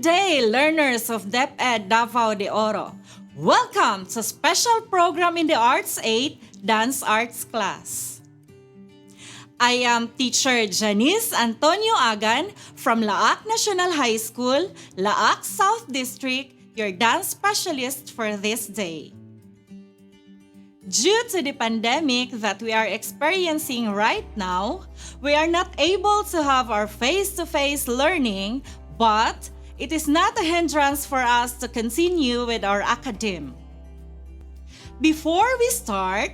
day, learners of DepEd Davao de Oro. Welcome to special program in the Arts 8 Dance Arts class. I am teacher Janice Antonio-Agan from Laak National High School, Laak South District, your dance specialist for this day. Due to the pandemic that we are experiencing right now, we are not able to have our face-to-face learning, but it is not a hindrance for us to continue with our academe. Before we start,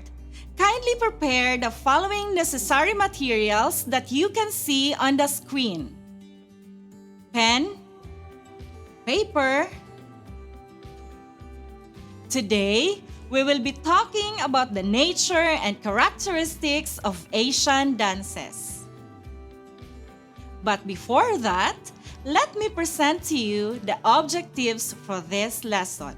kindly prepare the following necessary materials that you can see on the screen: pen, paper. Today, we will be talking about the nature and characteristics of Asian dances. But before that, let me present to you the objectives for this lesson.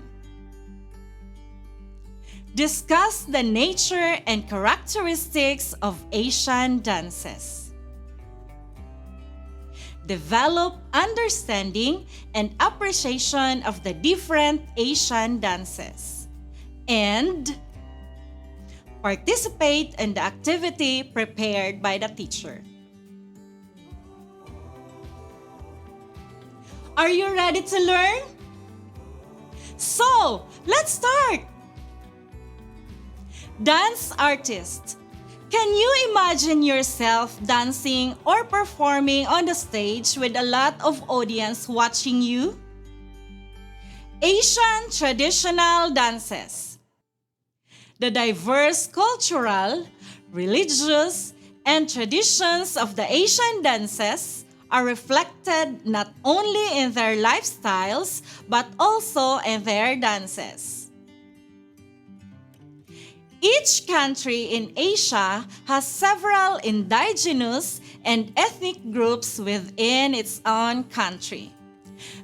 Discuss the nature and characteristics of Asian dances. Develop understanding and appreciation of the different Asian dances. And participate in the activity prepared by the teacher. Are you ready to learn? So, let's start! Dance artist. Can you imagine yourself dancing or performing on the stage with a lot of audience watching you? Asian traditional dances. The diverse cultural, religious, and traditions of the Asian dances are reflected not only in their lifestyles but also in their dances. Each country in Asia has several indigenous and ethnic groups within its own country.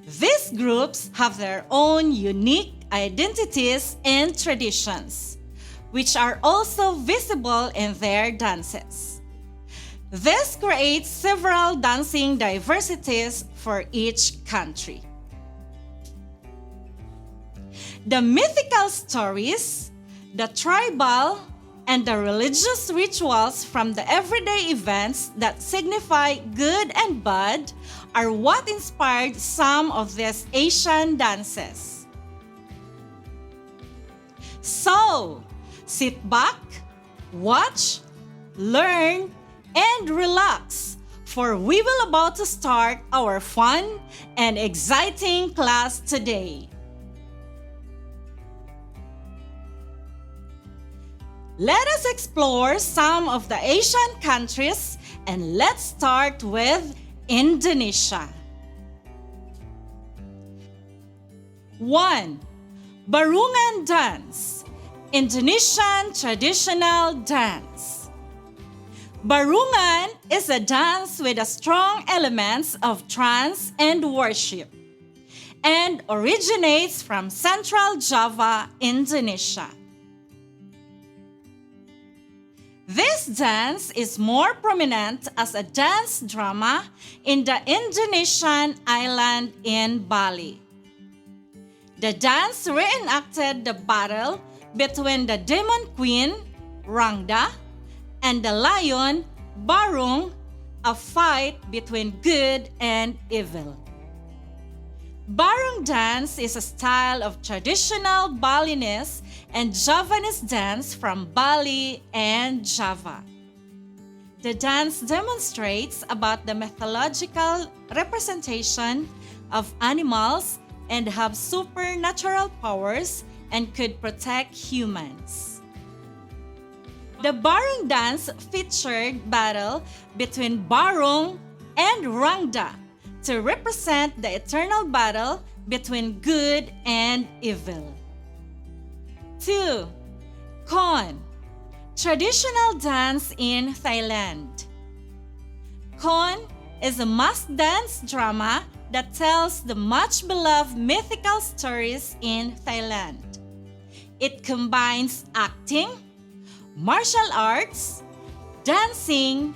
These groups have their own unique identities and traditions, which are also visible in their dances. This creates several dancing diversities for each country. The mythical stories, the tribal, and the religious rituals from the everyday events that signify good and bad are what inspired some of these Asian dances. So, sit back, watch, learn, and relax, for we will about to start our fun and exciting class today. Let us explore some of the Asian countries, and let's start with Indonesia. 1. Barungan dance, Indonesian traditional dance. Barungan is a dance with a strong elements of trance and worship, and originates from Central Java, Indonesia. This dance is more prominent as a dance drama in the Indonesian island in Bali. The dance reenacted the battle between the demon queen, Rangda, and the lion, Barung, a fight between good and evil. Barung dance is a style of traditional Balinese and Javanese dance from Bali and Java. The dance demonstrates about the mythological representation of animals and have supernatural powers and could protect humans. The Barung dance featured battle between Barung and Rangda to represent the eternal battle between good and evil. 2. Kon, traditional dance in Thailand. Kon is a mass dance drama that tells the much-beloved mythical stories in Thailand. It combines acting, martial arts, dancing,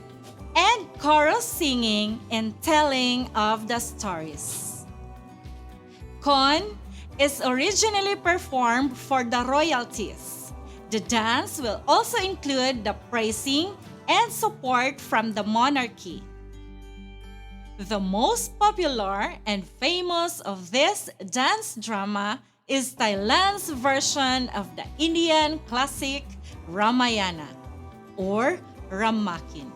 and chorus singing and telling of the stories. Kon is originally performed for the royalties. The dance will also include the praising and support from the monarchy. The most popular and famous of this dance drama is Thailand's version of the Indian classic Ramayana or Ramakin.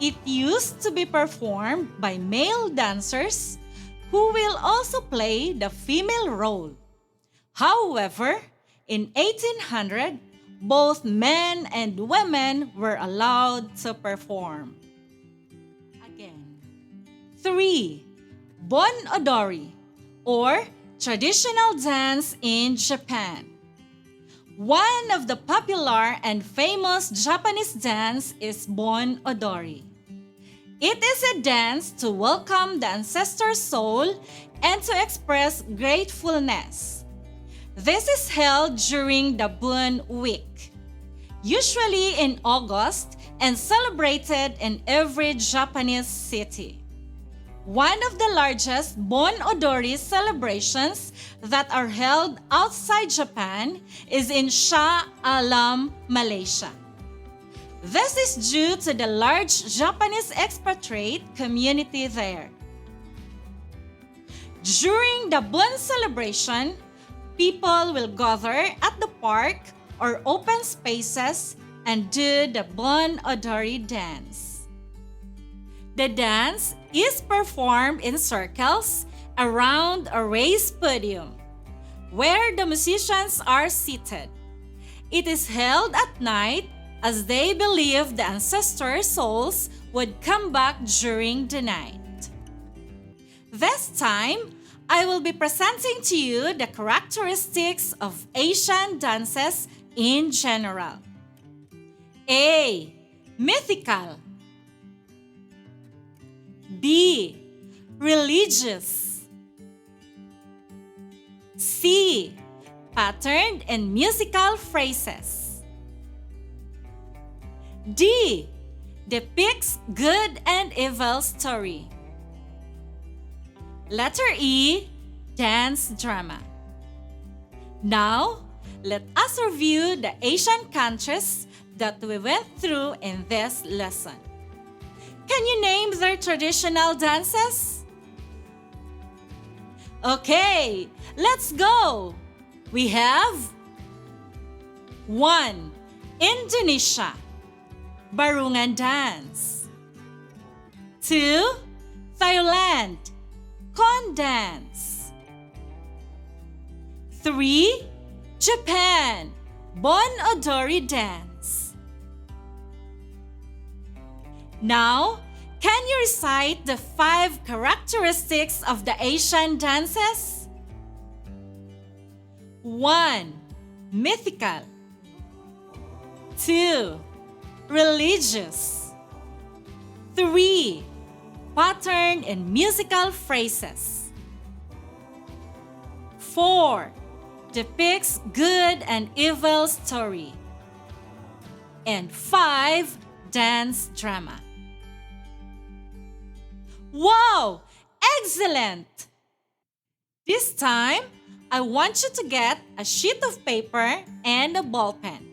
It used to be performed by male dancers who will also play the female role. However, in 1800, both men and women were allowed to perform. Again. 3. Bon Odori or traditional dance in Japan. One of the popular and famous Japanese dance is Bon Odori. It is a dance to welcome the ancestor soul and to express gratefulness. This is held during the Bon Week, usually in August and celebrated in every Japanese city. One of the largest Bon Odori celebrations that are held outside Japan is in Shah Alam, Malaysia. This is due to the large Japanese expatriate community there. During the Bon celebration, people will gather at the park or open spaces and do the Bon Odori dance. The dance is performed in circles around a raised podium where the musicians are seated. It is held at night as they believe the ancestor souls would come back during the night. This time, I will be presenting to you the characteristics of Asian dances in general. A. Mythical. B. Religious. C. Patterned and musical phrases. D. Depicts good and evil story. Letter E. Dance drama. Now, let us review the Asian countries that we went through in this lesson. Can you name their traditional dances? Okay, let's go. We have 1. Indonesia, Barungan dance. 2. Thailand, Kon dance. 3. Japan, Bon Odori dance. Now, can you recite the 5 characteristics of the Asian dances? 1. Mythical. 2. Religious. 3. Pattern and musical phrases. 4. Depicts good and evil story. And 5. Dance drama. Wow! Excellent! This time, I want you to get a sheet of paper and a ball pen.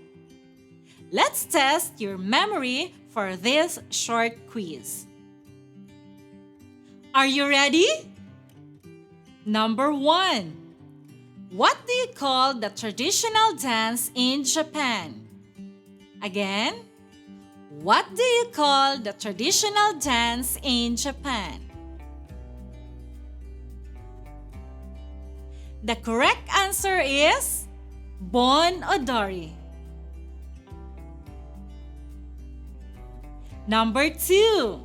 Let's test your memory for this short quiz. Are you ready? Number 1. What do you call the traditional dance in Japan? Again, what do you call the traditional dance in Japan? The correct answer is Bon Odori. Number 2.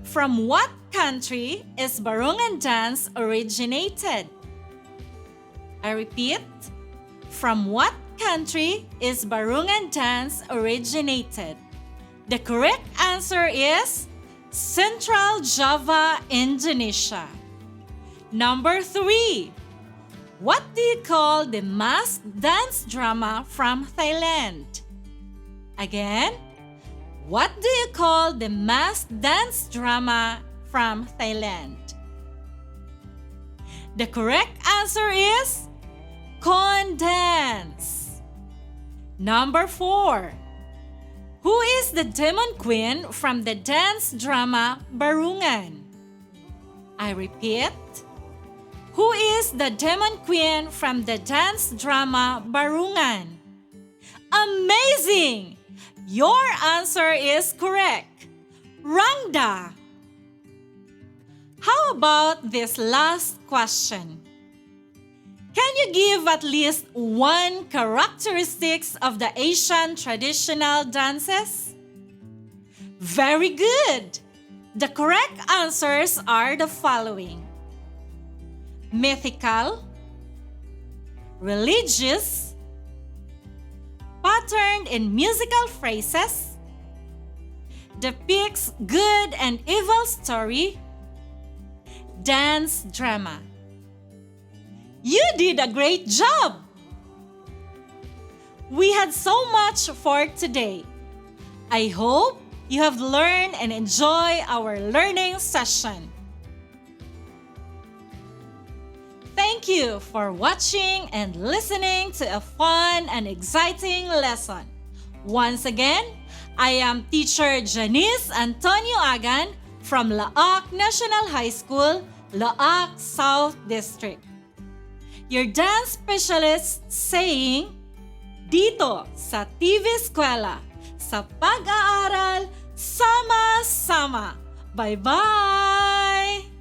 From what country is Barungan dance originated? I repeat, from what country is Barungan dance originated? The correct answer is Central Java, Indonesia. Number 3. What do you call the masked dance drama from Thailand? Again, what do you call the masked dance drama from Thailand? The correct answer is condense. Number 4. Who is the demon queen from the dance drama Barungan? I repeat. Who is the demon queen from the dance drama Barungan? Amazing! Your answer is correct. Rangda. How about this last question? Can you give at least one characteristics of the Asian traditional dances? Very good! The correct answers are the following: mythical, religious, patterned in musical phrases, depicts good and evil story, dance drama. You did a great job! We had so much for today. I hope you have learned and enjoyed our learning session. Thank you for watching and listening to a fun and exciting lesson. Once again, I am teacher Janice Antonio-Agan from Laak National High School, Laak South District. Your dance specialist saying, dito sa TV Eskwela, sa pag-aaral, sama-sama. Bye-bye!